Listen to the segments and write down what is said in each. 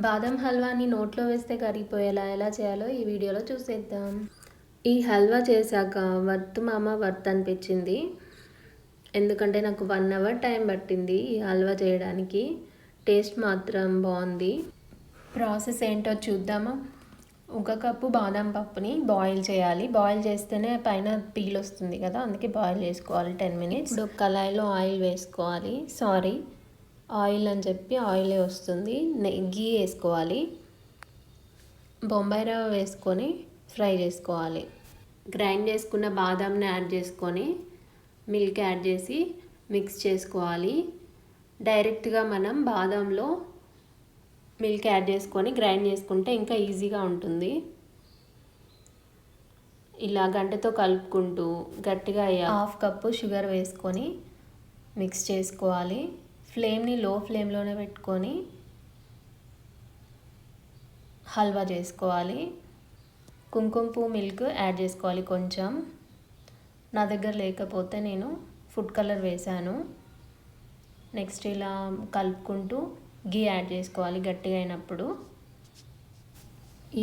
బాదం హల్వాని నోట్లో వేస్తే కరిగిపోయేలా ఎలా చేయాలో ఈ వీడియోలో చూసేద్దాం. ఈ హల్వా చేశాక వర్త్ మామ వర్త్ అనిపించింది. ఎందుకంటే నాకు 1 అవర్ టైం పట్టింది ఈ హల్వా చేయడానికి. టేస్ట్ మాత్రం బాగుంది. ప్రాసెస్ ఏంటో చూద్దామా. 1 కప్పు బాదం పప్పుని బాయిల్ చేయాలి. బాయిల్ చేస్తేనే పైన పీల్ వస్తుంది కదా, అందుకే బాయిల్ చేసుకోవాలి 10 మినిట్స్. ఇప్పుడు కళాయిలో ఆయిల్ వేసుకోవాలి. ఆయిల్ అని చెప్పి ఆయిలే వస్తుంది. గీ వేసుకోవాలి. బొంబాయి రవ్వ వేసుకొని ఫ్రై చేసుకోవాలి. గ్రైండ్ చేసుకున్న బాదంని యాడ్ చేసుకొని మిల్క్ యాడ్ చేసి మిక్స్ చేసుకోవాలి. డైరెక్ట్గా మనం బాదంలో మిల్క్ యాడ్ చేసుకొని గ్రైండ్ చేసుకుంటే ఇంకా ఈజీగా ఉంటుంది. ఇలా గంటతో కలుపుకుంటూ గట్టిగా 1/2 కప్పు షుగర్ వేసుకొని మిక్స్ చేసుకోవాలి. ఫ్లేమ్ని లో ఫ్లేమ్లోనే పెట్టుకొని హల్వా చేసుకోవాలి. కుంకుమ పువ్వు మిల్క్ యాడ్ చేసుకోవాలి కొంచెం. నా దగ్గర లేకపోతే నేను ఫుడ్ కలర్ వేసాను. నెక్స్ట్ ఇలా కలుపుకుంటూ గీ యాడ్ చేసుకోవాలి గట్టిగా అయినప్పుడు.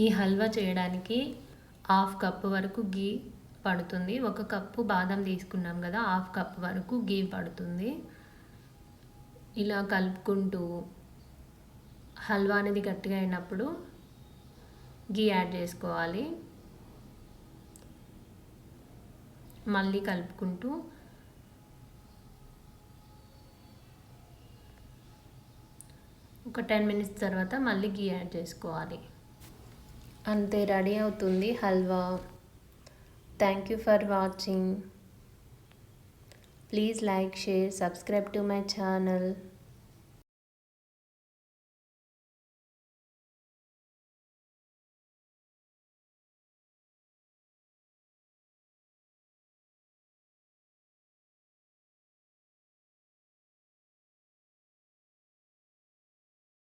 ఈ హల్వా చేయడానికి 1/2 కప్పు వరకు గీ పడుతుంది. 1 కప్పు బాదం తీసుకున్నాం కదా, 1/2 కప్పు వరకు గీ పడుతుంది. ఇలా కలుపుకుంటూ హల్వా అనేది గట్టిగా అయినప్పుడు గీ యాడ్ చేసుకోవాలి. మళ్ళీ కలుపుకుంటూ ఒక 10 మినిట్స్ తర్వాత మళ్ళీ గీ యాడ్ చేసుకోవాలి. అంతే, రెడీ అవుతుంది halwa. Thank you for watching. Please like, share, subscribe to my channel.